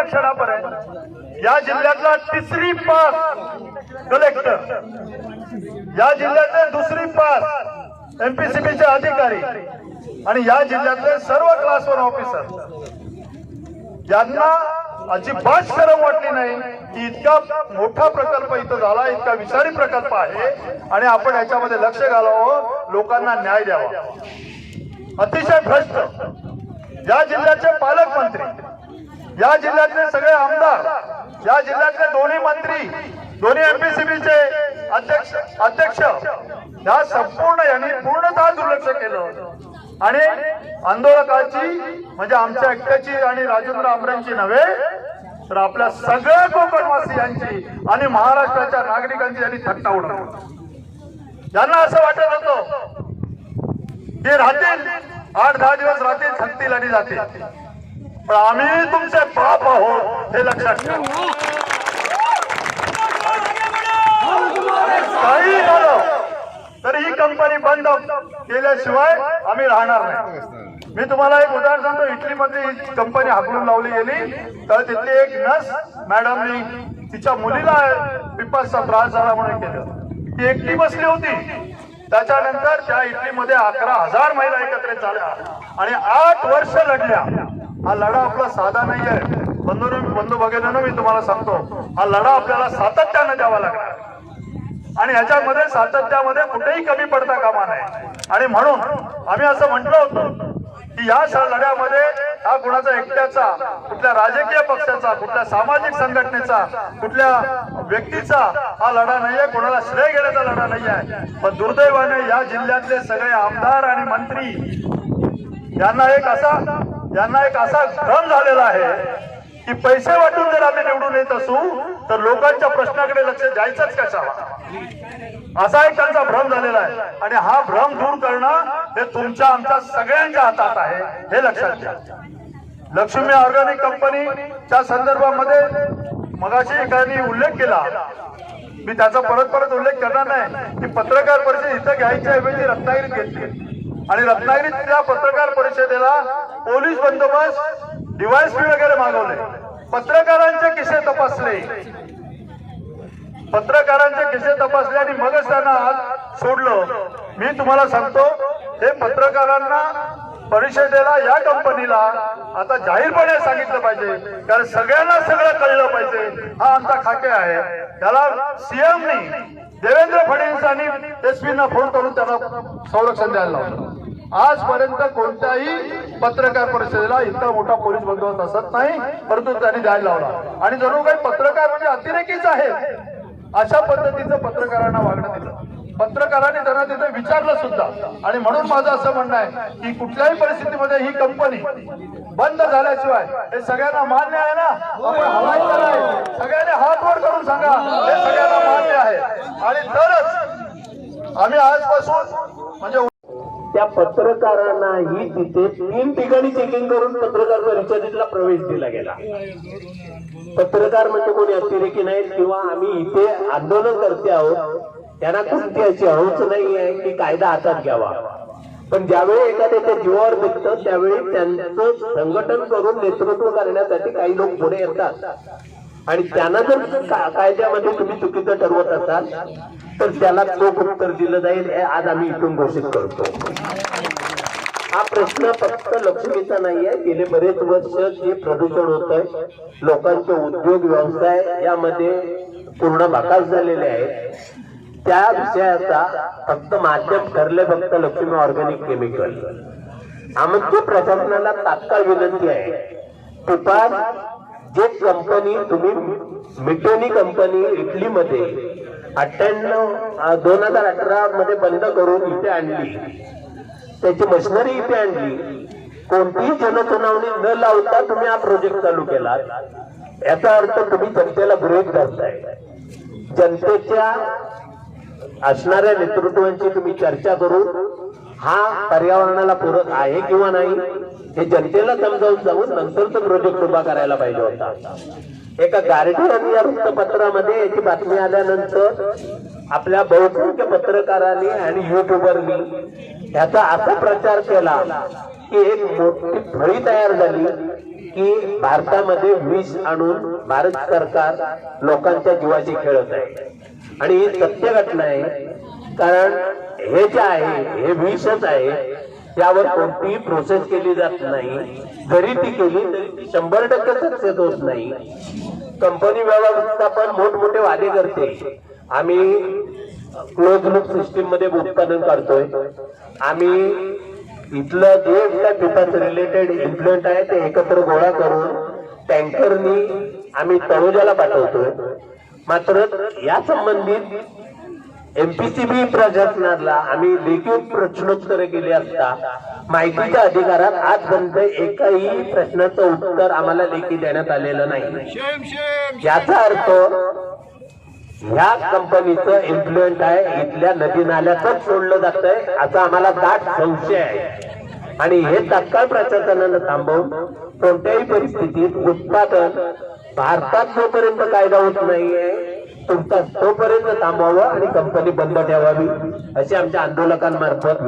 क्षणापर्यंत या जिल्ह्यातला तिसरी पास कलेक्टर, या जिल्ह्यातले दुसरी पास एमपीसीबीचे अधिकारी आणि या जिल्ह्यातले सर्व क्लास 1 ऑफिसर यांना अजिबात शरम वाटली नाही की इतका मोठा प्रकल्प इथं झाला, इतका विषारी प्रकल्प आहे आणि आपण याच्यामध्ये लक्ष घालावं, लोकांना न्याय द्यावा. अतिशय भ्रष्ट या जिल्ह्याचे पालकमंत्री, या जिल्ह्यातले सगळे आमदार, या जिल्ह्यातले दोन्ही मंत्री, दोन्ही एमपीसीबीचे अध्यक्ष या संपूर्ण यांनी पूर्णतः दुर्लक्ष केलं आणि आंदोलकाची म्हणजे आमच्या एकट्याची आणि राजेंद्र आमरेंची नव्हे तर आपल्या सगळ्या कोकणवासियांची आणि महाराष्ट्राच्या नागरिकांची यांनी थट्टा उडवली. यांना असं वाटत होतं की राहतील 8-10 दिवस राहतील, थकतील आणि जातील, पण आम्ही तुमचे बाप आहोत हे लक्षात ठेवा. काही झालं तर ही कंपनी बंद केल्याशिवाय आम्ही राहणार नाही. मी तुम्हाला एक उदाहरण सांगतो. इटलीमध्ये ही कंपनी हाकलून लावली गेली तर तिथली एक नर्स मॅडमनी तिच्या मुलीला पिपासचा त्रास झाला म्हणून केलं. ती एकटी बसली होती. त्याच्यानंतर त्या इटलीमध्ये 11,000 महिला एकत्रित झाल्या आणि 8 वर्ष लढल्या. हा लढा आपला साधा नाही आहे बंधू भगिनींनो, मी तुम्हाला सांगतो हा लढा आपल्याला सातत्याने द्यावा लागणार आणि ह्याच्यामध्ये सातत्यामध्ये कुठेही कमी पडता कामा नये. आणि म्हणून आम्ही असं म्हटलं होतं की या लढ्यामध्ये हा कुणाचा एकट्याचा, कुठल्या राजकीय पक्षाचा, कुठल्या सामाजिक संघटनेचा, कुठल्या व्यक्तीचा हा लढा नाहीये, कोणाला श्रेय घेण्याचा लढा नाही आहे. पण दुर्दैवाने या जिल्ह्यातले सगळे आमदार आणि मंत्री यांना एक असा भ्रम झालेला आहे की पैसे वाटून जर आम्ही निवडून येत असू तर लोकांच्या प्रश्नाकडे लक्ष द्यायचंच कशाला, असा एक त्यांचा भ्रम झालेला आहे. आणि हा भ्रम दूर करणं हे तुमच्या आमच्या सगळ्यांच्या हातात आहे हे लक्षात घ्या. लक्ष्मी ऑर्गॅनिक कंपनीच्या संदर्भामध्ये मगाशी एकाने उल्लेख केला, मी त्याचा परत उल्लेख करणार नाही की पत्रकार परिषद इथं घ्यायच्या ऐवजी रत्नागिरीत घेतली आणि रत्नागिरीत त्या पत्रकार परिषदेला पोलीस बंदोबस्त, डीवायएसपी वगैरे मागवले, पत्रकारांचे किस्से तपासले, आणि मगच त्यांना आज सोडलं. मी तुम्हाला सांगतो हे पत्रकारांना, परिषदेला, या कंपनीला आता जाहीरपणे सांगितलं पाहिजे, कारण सगळ्यांना सगळं कळलं पाहिजे. हा आमचा खाके आहे. त्याला सीएमनी, देवेंद्र फडणवीसांनी एसपींना फोन करून त्यांना संरक्षण द्यायला लावलं. आजपर्यंत कोणत्याही पत्रकार परिषदेला इतका मोठा पोलीस बंदोबस्त असत नाही, परंतु त्यांनी द्यायला लावला आणि जणू काही पत्रकार म्हणजे अतिरेकीच आहे अशा पद्धतीचं पत्रकारांना वागणं दिलं. पत्रकारांनी त्यांना तिथे विचारलं सुद्धा. आणि म्हणून माझं असं म्हणणं आहे की कुठल्याही परिस्थितीमध्ये ही कंपनी बंद झाल्याशिवाय हे सगळ्यांना मान्य आहे ना, आपण हवायचं नाही, सगळ्यांनी हात वर करून सांगा हे सगळ्यांना मान्य आहे. आणि तरच आम्ही आजपासून म्हणजे त्या पत्रकारांनाही तिथे 3 ठिकाणी चेकिंग करून पत्रकार परिषदेला प्रवेश दिला गेला. पत्रकार म्हणजे कोणी अतिरेकी नाहीत किंवा आम्ही इथे आंदोलन करते आहोत, त्यांना कोणती अशी हौस नाही आहे की कायदा हातात घ्यावा. पण ज्यावेळी एखाद्याच्या जीवावर बेततं त्यावेळी त्यांचं संघटन करून नेतृत्व करण्यासाठी काही लोक पुढे येतात आणि त्यांना जर कायद्यामध्ये तुम्ही चुकीचं ठरवत असाल तर त्याला चोख उत्तर दिलं जाईल हे आज आम्ही इथून घोषित करतो. हा प्रश्न फक्त लक्ष्मीचा नाहीये. गेले बरेच वर्ष जे प्रदूषण होत आहे, लोकांचे उद्योग व्यवसाय यामध्ये पूर्ण भाकास झालेले आहेत, त्या विषयाचा फक्त माध्यम ठरले फक्त लक्ष्मी ऑर्गॅनिक केमिकल. आमच्या प्रशासनाला तात्काळ विनंती आहे, तुपार जे कंपनी तुम्ही मिटोनी कंपनी इटलीमध्ये 2018 मध्ये बंद करून इथे आणली, त्याची मशिनरी इथे आणली, कोणतीही जनसुनावणी न लावता तुम्ही हा प्रोजेक्ट चालू केला, याचा अर्थ तुम्ही जनतेला गृहीत धरताय. जनतेच्या असणाऱ्या नेतृत्वांची तुम्ही चर्चा करून हा पर्यावरणाला पूरक आहे किंवा नाही हे जनतेला समजावून सांगून नंतरचा प्रोजेक्ट उभा करायला पाहिजे होता. एका गार्डियन या वृत्तपत्रामध्ये याची बातमी आल्यानंतर आपल्या बहुसंख्य पत्रकारांनी आणि युट्यूबरनी याचा असा प्रचार केला की एक मोठी फळी तयार झाली की भारतामध्ये विष आणून भारत सरकार लोकांच्या जीवाशी खेळत आहे आणि ही सत्य घटना आहे. कारण हे जे आहे हे विषच आहे, त्यावर कोणतीही प्रोसेस केली जात नाही. जरी ती केली तरी ती 100% सक्सेस होत नाही. कंपनी व्यवस्थापन मोठमोठे वादे करते. आम्ही क्लोज लूप सिस्टीम मध्ये उत्पादन करतोय. आम्ही इथलं जे काय पिकाचं रिलेटेड इन्फ्लुएंट आहे ते एकत्र गोळा करून टँकरनी आम्ही तळोजाला पाठवतोय. मात्र या संबंधित एमपीसीबी प्रशासनाला आम्ही लेखी प्रश्नोत्तर केली असता माहितीच्या अधिकारात आजपर्यंत एकाही प्रश्नाचं उत्तर आम्हाला लेखी देण्यात आलेलं नाही. याचा अर्थ ह्या कंपनीचं इन्फ्लुएंट आहे इथल्या नदी नाल्यातच सोडलं जात आहे असा आम्हाला दाट संशय आहे. आणि हे तात्काळ प्रशासनानं थांबवून कोणत्याही परिस्थितीत उत्पादन भारतात जोपर्यंत कायदा होत नाहीये तोपर्यंत थांबवावं आणि कंपनी बंद ठेवावी अशी आमच्या आंदोलकांमार्फत